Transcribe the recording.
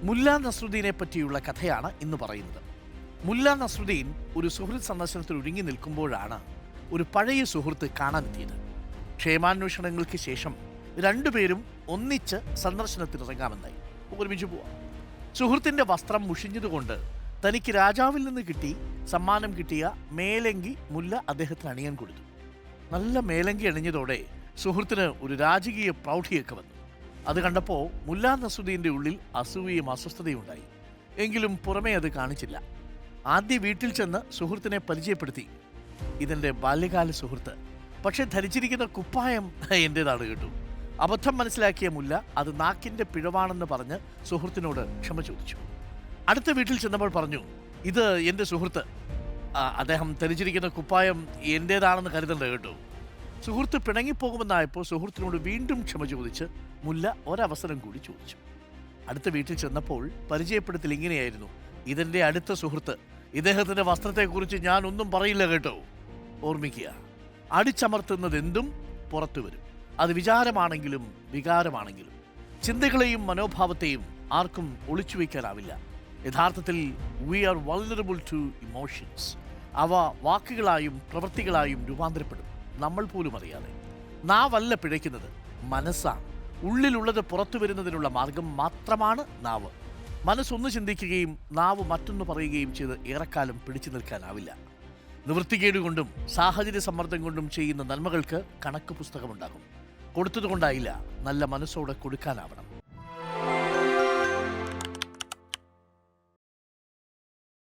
മുല്ല നസ്രുദ്ദീനെ പറ്റിയുള്ള കഥയാണ് ഇന്ന് പറയുന്നത്. മുല്ല നസ്രുദ്ദീൻ ഒരു സുഹൃത്ത് സന്ദർശനത്തിൽ ഒരുങ്ങി നിൽക്കുമ്പോഴാണ് ഒരു പഴയ സുഹൃത്ത് കാണാനെത്തിയത്. ക്ഷേമാന്വേഷണങ്ങൾക്ക് ശേഷം രണ്ടുപേരും ഒന്നിച്ച് സന്ദർശനത്തിനിറങ്ങാമെന്നായി. ഒരുമിച്ച് പോവാം. സുഹൃത്തിന്റെ വസ്ത്രം മുഷിഞ്ഞതുകൊണ്ട് തനിക്ക് രാജാവിൽ നിന്ന് സമ്മാനം കിട്ടിയ മേലങ്കി മുല്ല അദ്ദേഹത്തിന് അണിയാൻ കൊടുത്തു. നല്ല മേലങ്കി അണിഞ്ഞതോടെ സുഹൃത്തിന് ഒരു രാജകീയ പ്രൗഢിയൊക്കെ വന്നു. അത് കണ്ടപ്പോൾ മുല്ല നസ്രുദ്ദീൻ്റെ ഉള്ളിൽ അസൂയയും അസ്വസ്ഥതയും ഉണ്ടായി. എങ്കിലും പുറമേ അത് കാണിച്ചില്ല. ആദ്യ വീട്ടിൽ ചെന്ന് സുഹൃത്തിനെ പരിചയപ്പെടുത്തി. ഇതെൻ്റെ ബാല്യകാല സുഹൃത്ത്, പക്ഷെ ധരിച്ചിരിക്കുന്ന കുപ്പായം എൻ്റേതാണ് കേട്ടു. അബദ്ധം മനസ്സിലാക്കിയ മുല്ല അത് നാക്കിൻ്റെ പിഴവാണെന്ന് പറഞ്ഞ് സുഹൃത്തിനോട് ക്ഷമ ചോദിച്ചു. അടുത്ത വീട്ടിൽ ചെന്നപ്പോൾ പറഞ്ഞു, ഇത് എൻ്റെ സുഹൃത്ത്, അദ്ദേഹം ധരിച്ചിരിക്കുന്ന കുപ്പായം എൻ്റേതാണെന്ന് കരുതണ്ട കേട്ടു. സുഹൃത്ത് പിണങ്ങിപ്പോകുമെന്നായപ്പോൾ സുഹൃത്തിനോട് വീണ്ടും ക്ഷമ ചോദിച്ച് മുല്ല ഒരവസരം കൂടി ചോദിച്ചു. അടുത്ത വീട്ടിൽ ചെന്നപ്പോൾ പരിചയപ്പെടുത്തൽ ഇങ്ങനെയായിരുന്നു: ഇതെൻ്റെ അടുത്ത സുഹൃത്ത്, ഇദ്ദേഹത്തിൻ്റെ വസ്ത്രത്തെക്കുറിച്ച് ഞാൻ ഒന്നും പറയില്ല കേട്ടോ. ഓർമ്മിക്കുക, അടിച്ചമർത്തുന്നതെന്തും പുറത്തു വരും. അത് വിചാരമാണെങ്കിലും വികാരമാണെങ്കിലും ചിന്തകളെയും മനോഭാവത്തെയും ആർക്കും ഒളിച്ചു വയ്ക്കാനാവില്ല. യഥാർത്ഥത്തിൽ we are vulnerable to emotions. അവ വാക്കുകളായും പ്രവൃത്തികളായും രൂപാന്തരപ്പെടും, നമ്മൾ പോലും അറിയാതെ. നാവല്ല പിഴയ്ക്കുന്നത്, മനസ്സാണ്. ഉള്ളിലുള്ളത് പുറത്തു വരുന്നതിനുള്ള മാർഗം മാത്രമാണ് നാവ്. മനസ്സൊന്ന് ചിന്തിക്കുകയും നാവ് മറ്റൊന്ന് പറയുകയും ചെയ്ത് ഏറെക്കാലം പിടിച്ചു നിൽക്കാനാവില്ല. നിവൃത്തികേട് കൊണ്ടും സാഹചര്യ സമ്മർദ്ദം കൊണ്ടും ചെയ്യുന്ന നന്മകൾക്ക് കണക്ക് പുസ്തകമുണ്ടാകും. കൊടുത്തതുകൊണ്ടായില്ല, നല്ല മനസ്സോടെ കൊടുക്കാനാവണം.